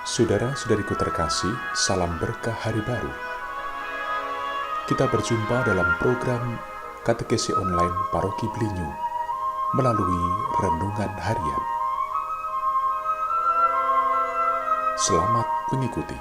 Saudara-saudariku terkasih, salam berkah hari baru. Kita berjumpa dalam program Katekesi Online Paroki Belinyu melalui Renungan Harian. Selamat mengikuti.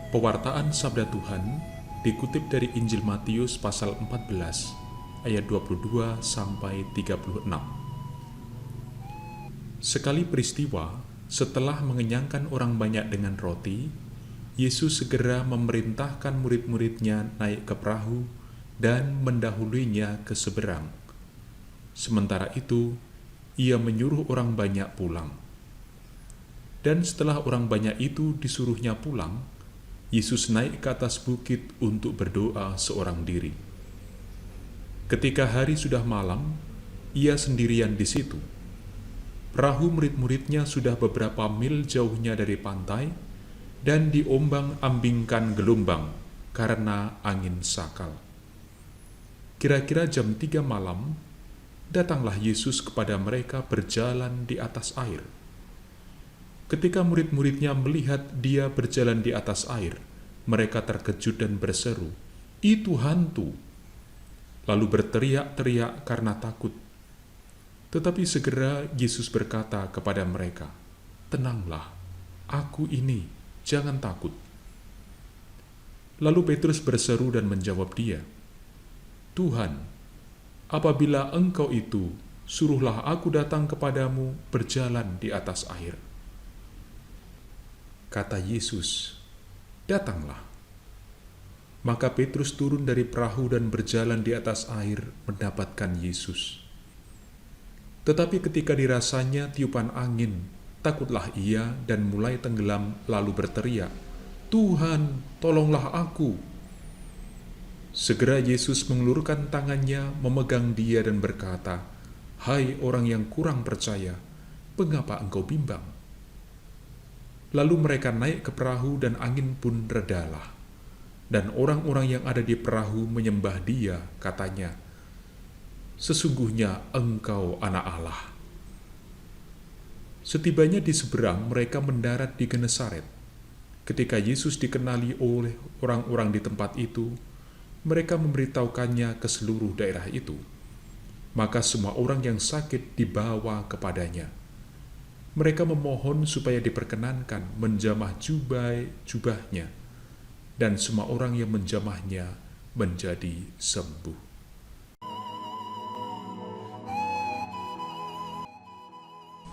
Pewartaan Sabda Tuhan dikutip dari Injil Matius pasal 14 ayat 22 sampai 36. Sekali peristiwa, setelah mengenyangkan orang banyak dengan roti, Yesus segera memerintahkan murid-muridnya naik ke perahu dan mendahuluinya ke seberang. Sementara itu, ia menyuruh orang banyak pulang. Dan setelah orang banyak itu disuruhnya pulang, Yesus naik ke atas bukit untuk berdoa seorang diri. Ketika hari sudah malam, ia sendirian di situ. Perahu murid-muridnya sudah beberapa mil jauhnya dari pantai dan diombang-ambingkan gelombang karena angin sakal. Kira-kira jam 3 malam, datanglah Yesus kepada mereka berjalan di atas air. Ketika murid-muridnya melihat dia berjalan di atas air, mereka terkejut dan berseru, "Itu hantu!" Lalu berteriak-teriak karena takut. Tetapi segera Yesus berkata kepada mereka, "Tenanglah, aku ini, jangan takut." Lalu Petrus berseru dan menjawab dia, "Tuhan, apabila Engkau itu, suruhlah aku datang kepadamu berjalan di atas air." Kata Yesus, "Datanglah." Maka Petrus turun dari perahu dan berjalan di atas air mendapatkan Yesus. Tetapi ketika dirasanya tiupan angin, takutlah ia dan mulai tenggelam lalu berteriak, "Tuhan, tolonglah aku." Segera Yesus mengulurkan tangannya, memegang dia dan berkata, "Hai orang yang kurang percaya, mengapa engkau bimbang?" Lalu mereka naik ke perahu dan angin pun redalah. Dan orang-orang yang ada di perahu menyembah dia, katanya, "Sesungguhnya engkau anak Allah." Setibanya di seberang, mereka mendarat di Genesaret. Ketika Yesus dikenali oleh orang-orang di tempat itu, mereka memberitahukannya ke seluruh daerah itu. Maka semua orang yang sakit dibawa kepadanya. Mereka memohon supaya diperkenankan menjamah jubahnya, dan semua orang yang menjamahnya menjadi sembuh.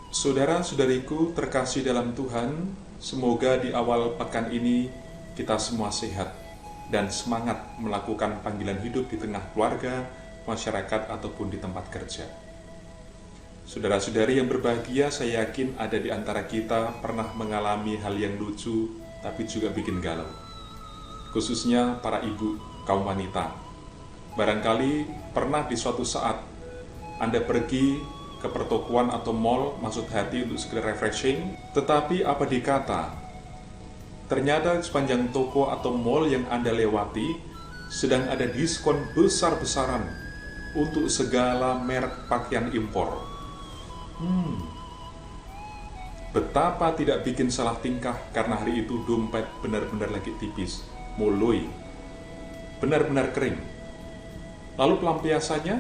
Saudara-saudariku terkasih dalam Tuhan, semoga di awal pekan ini kita semua sehat dan semangat melakukan panggilan hidup di tengah keluarga, masyarakat, ataupun di tempat kerja. Saudara-saudari yang berbahagia, saya yakin ada di antara kita pernah mengalami hal yang lucu, tapi juga bikin galau. Khususnya para ibu, kaum wanita. Barangkali pernah di suatu saat Anda pergi ke pertokoan atau mall, maksud hati untuk sekedar refreshing, tetapi apa dikata, ternyata di sepanjang toko atau mall yang Anda lewati sedang ada diskon besar-besaran untuk segala merek pakaian impor. Betapa tidak bikin salah tingkah karena hari itu dompet benar-benar lagi tipis, moloi, benar-benar kering. Lalu pelampiasannya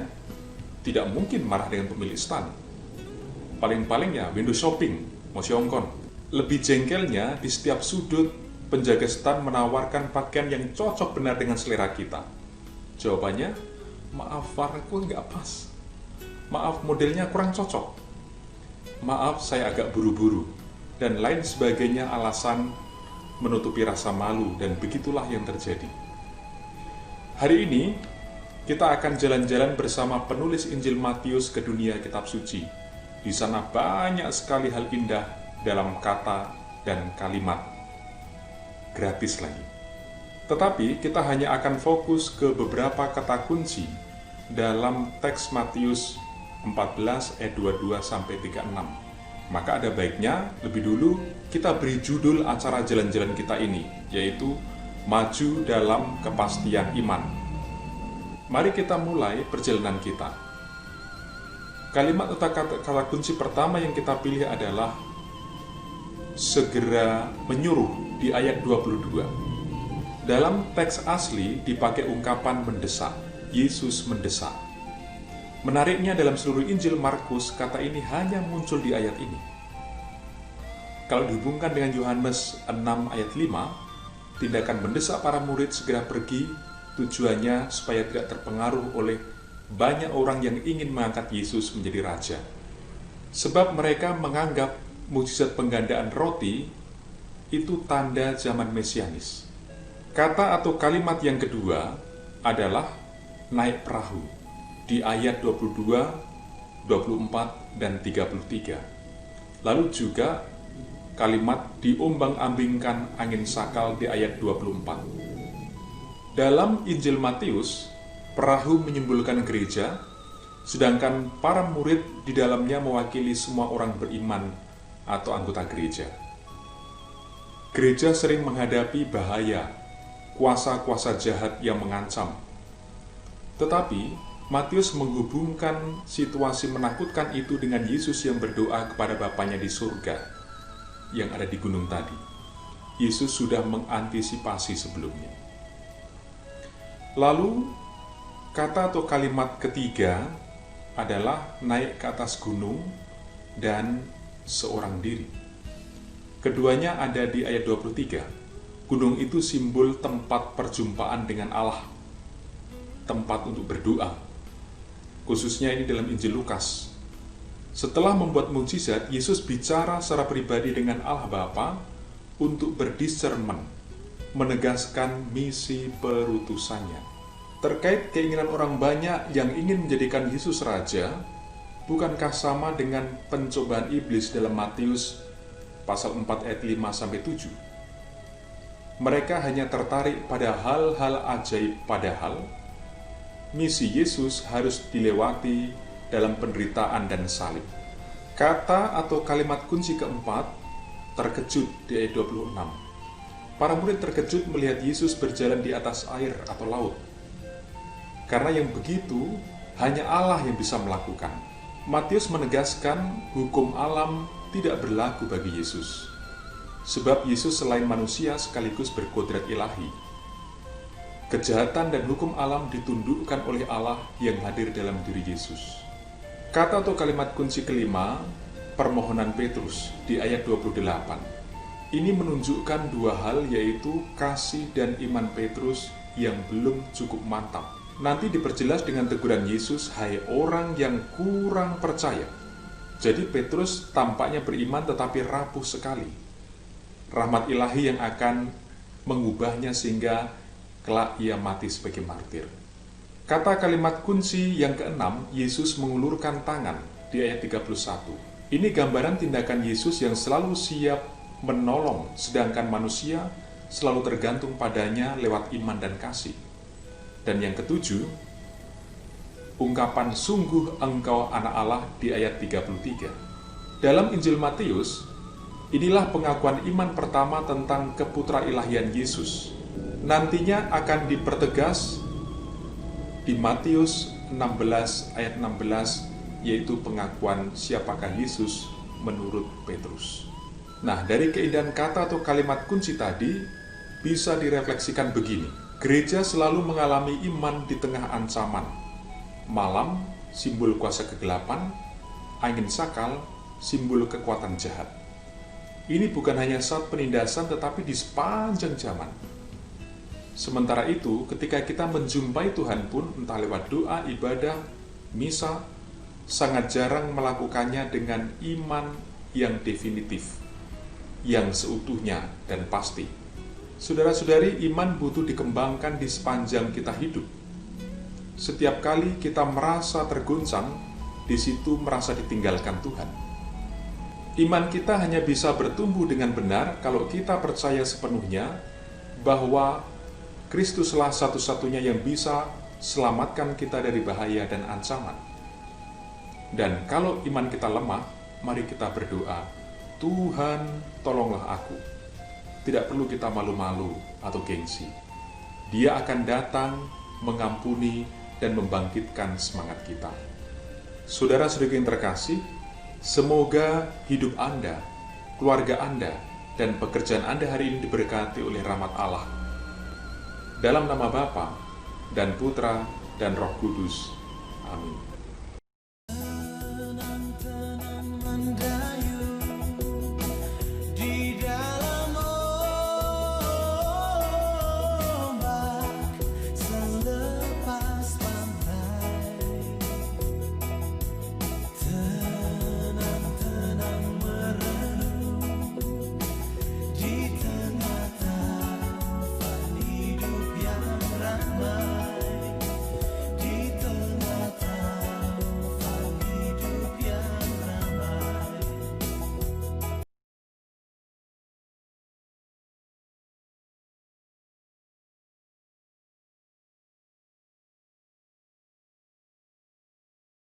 tidak mungkin marah dengan pemilik stand. Paling-paling ya window shopping, mosyongkon. Lebih jengkelnya di setiap sudut penjaga stand menawarkan pakaian yang cocok benar dengan selera kita. Jawabannya, "Maaf, warnaku nggak pas. Maaf, modelnya kurang cocok. Maaf, saya agak buru-buru," dan lain sebagainya alasan menutupi rasa malu, dan begitulah yang terjadi. Hari ini, kita akan jalan-jalan bersama penulis Injil Matius ke dunia kitab suci. Di sana banyak sekali hal indah dalam kata dan kalimat. Gratis lagi. Tetapi kita hanya akan fokus ke beberapa kata kunci dalam teks Matius 14 ayat 22 sampai 36. Maka ada baiknya lebih dulu kita beri judul acara jalan-jalan kita ini, yaitu maju dalam kepastian iman. Mari kita mulai perjalanan kita. Kalimat atau kata kunci pertama yang kita pilih adalah segera menyuruh di ayat 22. Dalam teks asli dipakai ungkapan mendesak. Yesus mendesak. Menariknya dalam seluruh Injil Markus, kata ini hanya muncul di ayat ini. Kalau dihubungkan dengan Yohanes 6 ayat 5, tindakan mendesak para murid segera pergi, tujuannya supaya tidak terpengaruh oleh banyak orang yang ingin mengangkat Yesus menjadi raja. Sebab mereka menganggap mukjizat penggandaan roti itu tanda zaman mesianis. Kata atau kalimat yang kedua adalah naik perahu di ayat 22, 24, dan 33. Lalu juga kalimat diombang-ambingkan angin sakal di ayat 24. Dalam Injil Matius, perahu menyimbolkan gereja, sedangkan para murid di dalamnya mewakili semua orang beriman atau anggota gereja. Gereja sering menghadapi bahaya, kuasa-kuasa jahat yang mengancam. Tetapi, Matius menghubungkan situasi menakutkan itu dengan Yesus yang berdoa kepada Bapanya di surga, yang ada di gunung tadi. Yesus sudah mengantisipasi sebelumnya. Lalu, kata atau kalimat ketiga adalah naik ke atas gunung dan seorang diri. Keduanya ada di ayat 23. Gunung itu simbol tempat perjumpaan dengan Allah, tempat untuk berdoa. Khususnya ini dalam Injil Lukas. Setelah membuat mukjizat, Yesus bicara secara pribadi dengan Allah Bapa untuk berdiscernment, menegaskan misi perutusannya. Terkait keinginan orang banyak yang ingin menjadikan Yesus raja, bukankah sama dengan pencobaan iblis dalam Matius pasal 4 ayat 5-7? Mereka hanya tertarik pada hal-hal ajaib, padahal misi Yesus harus dilewati dalam penderitaan dan salib. Kata atau kalimat kunci keempat, terkejut di ayat 26. Para murid terkejut melihat Yesus berjalan di atas air atau laut. Karena yang begitu, hanya Allah yang bisa melakukan. Matius menegaskan hukum alam tidak berlaku bagi Yesus. Sebab Yesus selain manusia sekaligus berkodrat ilahi. Kejahatan dan hukum alam ditundukkan oleh Allah yang hadir dalam diri Yesus. Kata atau kalimat kunci kelima, permohonan Petrus di ayat 28. Ini menunjukkan dua hal, yaitu kasih dan iman Petrus yang belum cukup mantap. Nanti diperjelas dengan teguran Yesus, hai orang yang kurang percaya. Jadi Petrus tampaknya beriman tetapi rapuh sekali. Rahmat ilahi yang akan mengubahnya sehingga kelak ia mati sebagai martir. Kata kalimat kunci yang keenam, Yesus mengulurkan tangan di ayat 31. Ini gambaran tindakan Yesus yang selalu siap menolong, sedangkan manusia selalu tergantung padanya lewat iman dan kasih. Dan yang ketujuh, ungkapan sungguh engkau anak Allah di ayat 33. Dalam Injil Matius, inilah pengakuan iman pertama tentang keputra ilahian Yesus. Nantinya akan dipertegas di Matius 16 ayat 16, yaitu pengakuan siapakah Yesus menurut Petrus. Nah, dari keindahan kata atau kalimat kunci tadi bisa direfleksikan begini. Gereja selalu mengalami iman di tengah ancaman. Malam, simbol kuasa kegelapan, angin sakal, simbol kekuatan jahat. Ini bukan hanya saat penindasan, tetapi di sepanjang zaman. Sementara itu, ketika kita menjumpai Tuhan pun, entah lewat doa, ibadah, misa, sangat jarang melakukannya dengan iman yang definitif, yang seutuhnya dan pasti. Saudara-saudari, iman butuh dikembangkan di sepanjang kita hidup. Setiap kali kita merasa terguncang, di situ merasa ditinggalkan Tuhan. Iman kita hanya bisa bertumbuh dengan benar kalau kita percaya sepenuhnya bahwa Kristuslah satu-satunya yang bisa selamatkan kita dari bahaya dan ancaman. Dan kalau iman kita lemah, mari kita berdoa, Tuhan tolonglah aku. tidak perlu kita malu-malu atau gengsi. Dia akan datang, mengampuni, dan membangkitkan semangat kita. Saudara-saudari yang terkasih, semoga hidup Anda, keluarga Anda, dan pekerjaan Anda hari ini diberkati oleh rahmat Allah. Dalam nama Bapa dan Putra dan Roh Kudus. Amin.